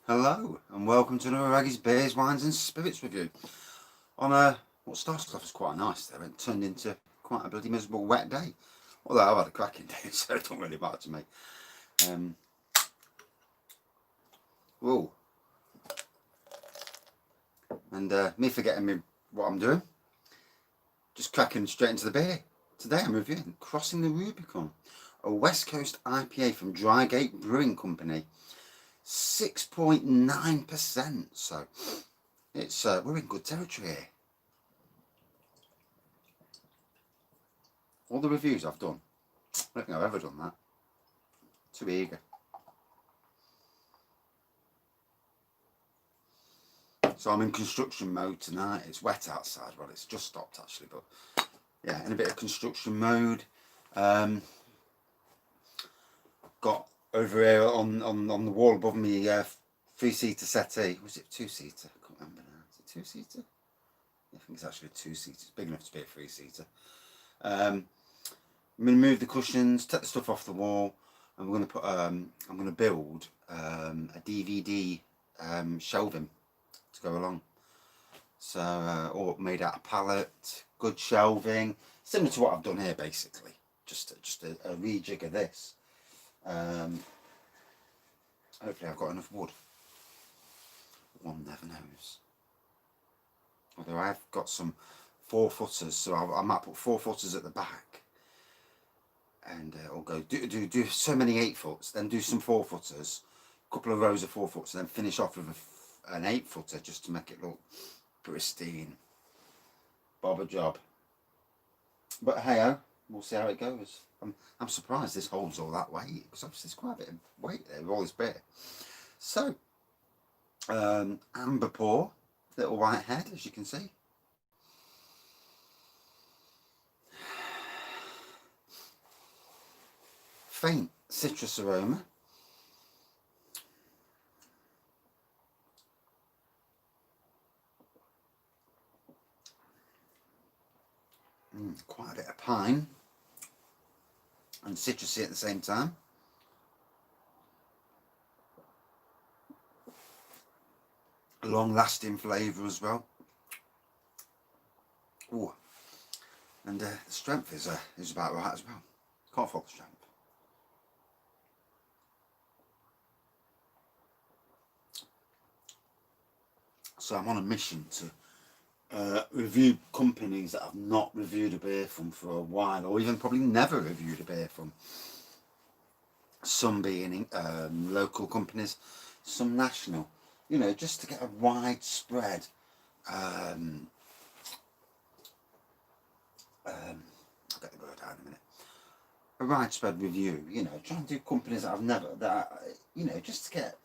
Hello and welcome to another Raggy's Beers, Wines and Spirits review. On what started off as quite nice there and turned into quite a bloody miserable wet day. Although I've had a cracking day, so it don't really matter to me. Whoa. And me forgetting what I'm doing. Just cracking straight into the beer. Today I'm reviewing Crossing the Rubicon, a West Coast IPA from Drygate Brewing Company. 6.9%, so it's we're in good territory here. All the reviews I've done, I don't think I've ever done that. Too eager. So I'm in construction mode tonight. It's wet outside. Well, it's just stopped actually, but yeah, in a bit of construction mode. Got over here on the wall above me, 3-seater settee. Was it 2-seater? I can't remember now. Is it 2-seater? I think it's actually a 2-seater. It's big enough to be a 3-seater. I'm going to move the cushions, take the stuff off the wall, and we're going to put. I'm going to build a DVD shelving to go along. So all made out of pallet, good shelving, similar to what I've done here basically. Just a rejig of this. Hopefully I've got enough wood. One never knows. Although I've got some 4-footers, so I might put 4-footers at the back, and I'll go do so many 8-foots, then do some 4-footers, a couple of rows of 4-footers, and then finish off with an 8-footer just to make it look pristine. Bob a job. But hey-ho, we'll see how it goes. I'm surprised this holds all that weight, because obviously there's quite a bit of weight there with all this beer. So, amber pour, little white head, as you can see. Faint citrus aroma. Quite a bit of pine and citrusy at the same time. A long-lasting flavour as well. Ooh. And the strength is about right as well. Can't fault the strength. So I'm on a mission to review companies that I've not reviewed a beer from for a while, or even probably never reviewed a beer from. Some being local companies, some national, you know, just to get a widespread I'll get the word out in a minute. A widespread review, you know, trying to do companies that I've never, you know, just to get,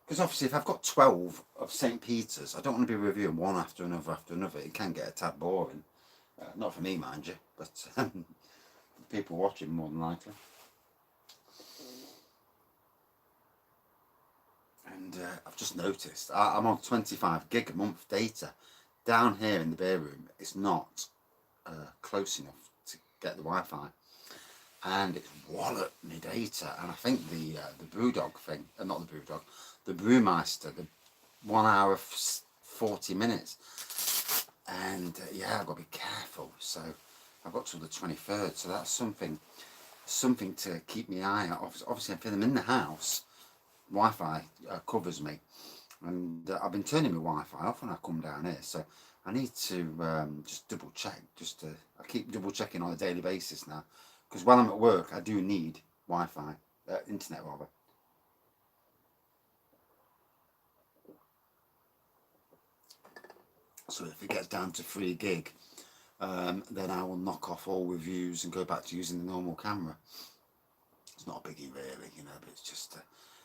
because obviously if I've got 12 of St. Peter's, I don't want to be reviewing one after another. It can get a tad boring. Not for me, mind you, but people watching more than likely. And I've just noticed, I'm on 25 gig a month data. Down here in the beer room, it's not close enough to get the Wi-Fi. And it's walloped me data. And I think the Brewdog thing, not the Brewdog, the Brewmeister, the 1 hour 40 minutes. And yeah, I've got to be careful. So I've got till the 23rd. So that's something to keep my eye out. Obviously, if I'm in the house, Wi-Fi covers me, and I've been turning my Wi-Fi off when I come down here, so I need to just double check. I keep double checking on a daily basis now, because when I'm at work I do need Wi-Fi, internet rather. So if it gets down to 3 gig, then I will knock off all reviews and go back to using the normal camera. It's not a biggie really, you know, but it's just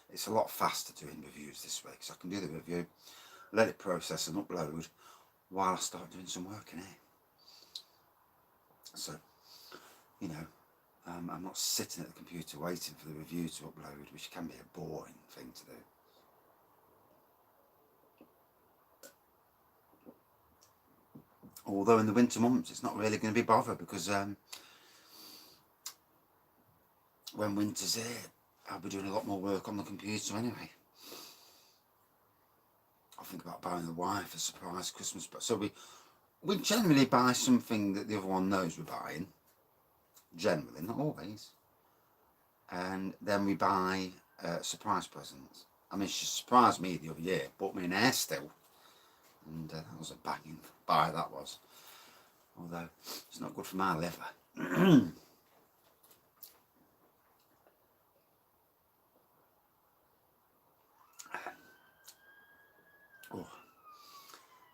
it's a lot faster doing reviews this way, because I can do the review, let it process and upload while I start doing some work in here. So, you know, I'm not sitting at the computer waiting for the review to upload, which can be a boring thing to do. Although in the winter months it's not really going to be bothered, because when winter's here I'll be doing a lot more work on the computer anyway. think about buying the wife a surprise Christmas. But so we generally buy something that the other one knows we're buying. Generally, not always. And then we buy surprise presents. I mean, she surprised me the other year, bought me an hair still, and that was a banging buy, that was. Although it's not good for my liver. Oh.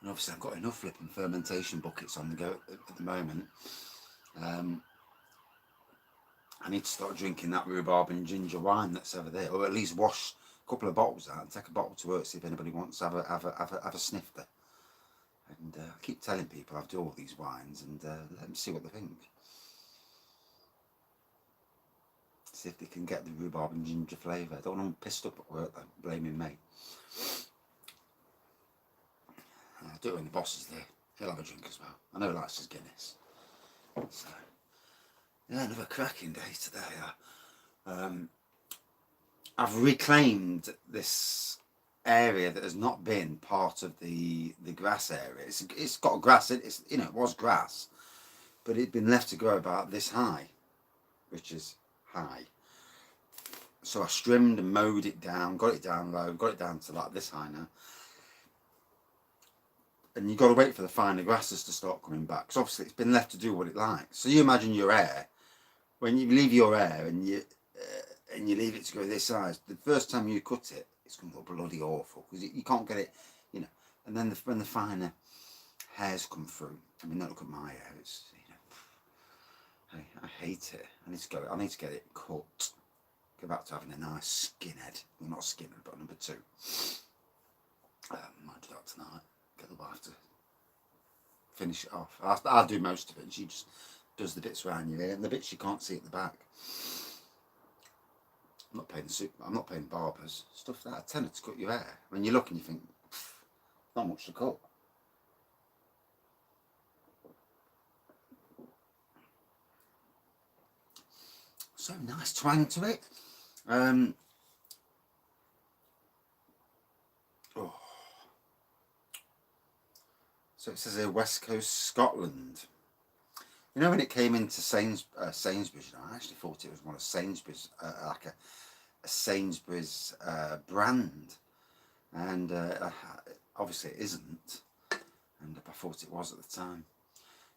And obviously I've got enough flipping fermentation buckets on the go at the moment. I need to start drinking that rhubarb and ginger wine that's over there, or at least wash a couple of bottles out and take a bottle to work, see if anybody wants to have a snifter. And I keep telling people I do all these wines, and let them see what they think. See if they can get the rhubarb and ginger flavour. I don't want them pissed up at work though, blaming me. I'll do it when the boss is there. He'll have a drink as well. I know he likes his Guinness. So, yeah, another cracking day today. I've reclaimed this area that has not been part of the grass area. It's got grass. It's, you know, it was grass, but it'd been left to grow about this high, which is high. So I trimmed and mowed it down, got it down low, got it down to like this high now. And you've got to wait for the finer grasses to start coming back, because obviously it's been left to do what it likes. So you imagine your hair, when you leave your hair and you leave it to go this size, the first time you cut it, it's going to look bloody awful, because you can't get it, you know. And then when the finer hairs come through, I mean, don't look at my hair, it's, you know, I hate it. I need to get it cut. Go back to having a nice skinhead. Well, not skinhead, but number 2. Might do that tonight. Get the wife to finish it off. I'll do most of it, and she just does the bits around your ear and the bits you can't see at the back. I'm not paying barbers. Stuff that, a tenner to cut your hair. When you look and you think, not much to cut. So nice twang to it. Oh. So it says here, West Coast Scotland. You know, when it came into Sainsbury's, you know, I actually thought it was one of Sainsbury's, like a Sainsbury's brand, and obviously it isn't, and I thought it was at the time.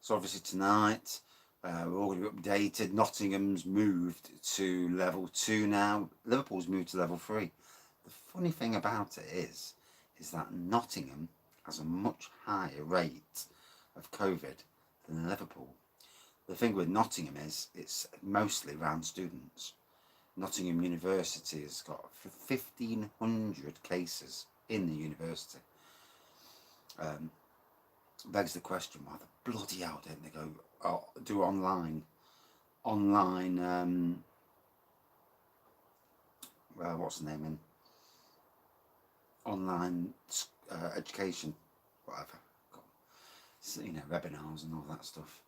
So obviously tonight we're all going to be updated. Nottingham's moved to level 2 now. Liverpool's moved to level 3. The funny thing about it is that Nottingham has a much higher rate of COVID than Liverpool. The thing with Nottingham is it's mostly around students. Nottingham University has got 1,500 cases in the university. Begs the question, why the bloody hell didn't they go do online, well, what's the name in? Online education, whatever. So, you know, webinars and all that stuff.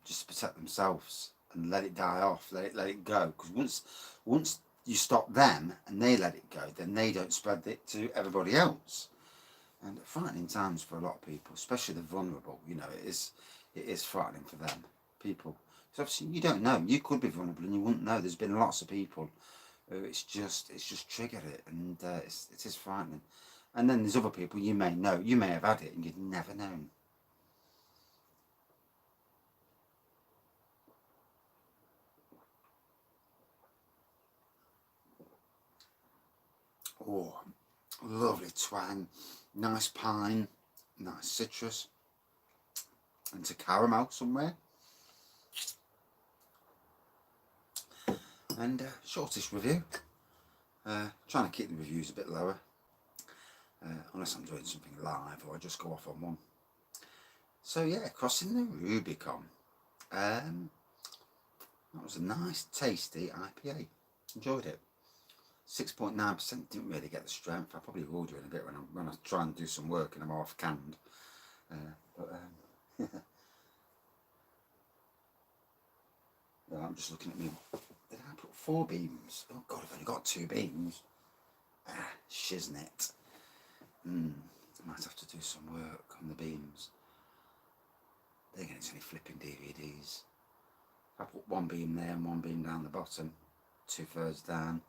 Just to protect themselves and let it die off, let it go. Because once you stop them and they let it go, then they don't spread it to everybody else. And frightening times for a lot of people, especially the vulnerable. You know, it is frightening for them, people. Because obviously you don't know. You could be vulnerable and you wouldn't know. There's been lots of people who it's just triggered it, and it is frightening. And then there's other people you may know, you may have had it and you'd never known. Oh, lovely twang, nice pine, nice citrus, into caramel somewhere. And shortish review. Trying to keep the reviews a bit lower, unless I'm doing something live or I just go off on one. So yeah, crossing the Rubicon. That was a nice, tasty IPA. Enjoyed it. 6.9%. Didn't really get the strength. I probably will do in a bit when I try and do some work and I'm half canned. Well, I'm just looking at me. Did I put 4 beams? Oh God, I've only got 2 beams. Shiznit. I might have to do some work on the beams. They're getting any flipping DVDs. I put one beam there and one beam down the bottom, 2/3 down.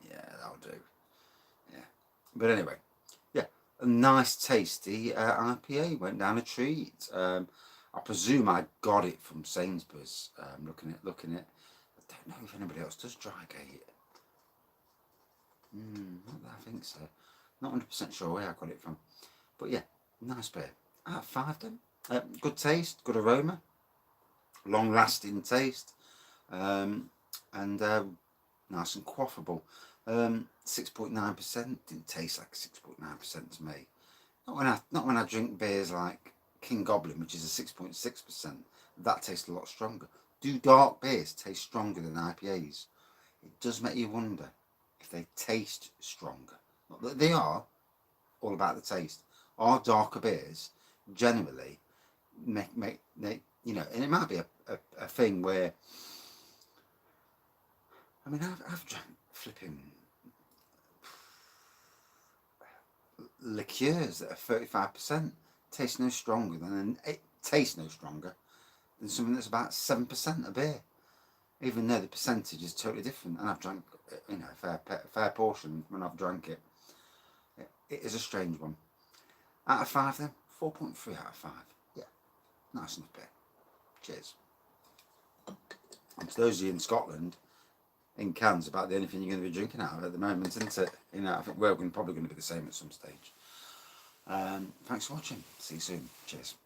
Yeah, that'll do. Yeah, but anyway, yeah, a nice tasty IPA. Went down a treat. I presume I got it from Sainsbury's. Looking at, I don't know if anybody else does Drygate. Not that I think so. Not 100% sure where I got it from, but yeah, nice beer. Out of 5 then. Good taste, good aroma, long-lasting taste, and nice and quaffable. 6.9%. Didn't taste like 6.9% to me. Not when I drink beers like King Goblin, which is a 6.6%. That tastes a lot stronger. Do dark beers taste stronger than IPAs? It does make you wonder if they taste stronger. Not that they are. All about the taste. Are darker beers generally make you know? And it might be a thing where, I mean, I've drank flipping liqueurs that are 35%. Tastes no stronger than something that's about 7% of beer, even though the percentage is totally different. And I've drank, you know, a fair portion when I've drank it. It is a strange one. Out of 5 then, 4.3 out of 5. Yeah, nice enough beer. Cheers. And to those of you in Scotland, in cans, about the only thing you're going to be drinking out of at the moment, isn't it? You know, I think we're probably going to be the same at some stage. Thanks for watching. See you soon. Cheers.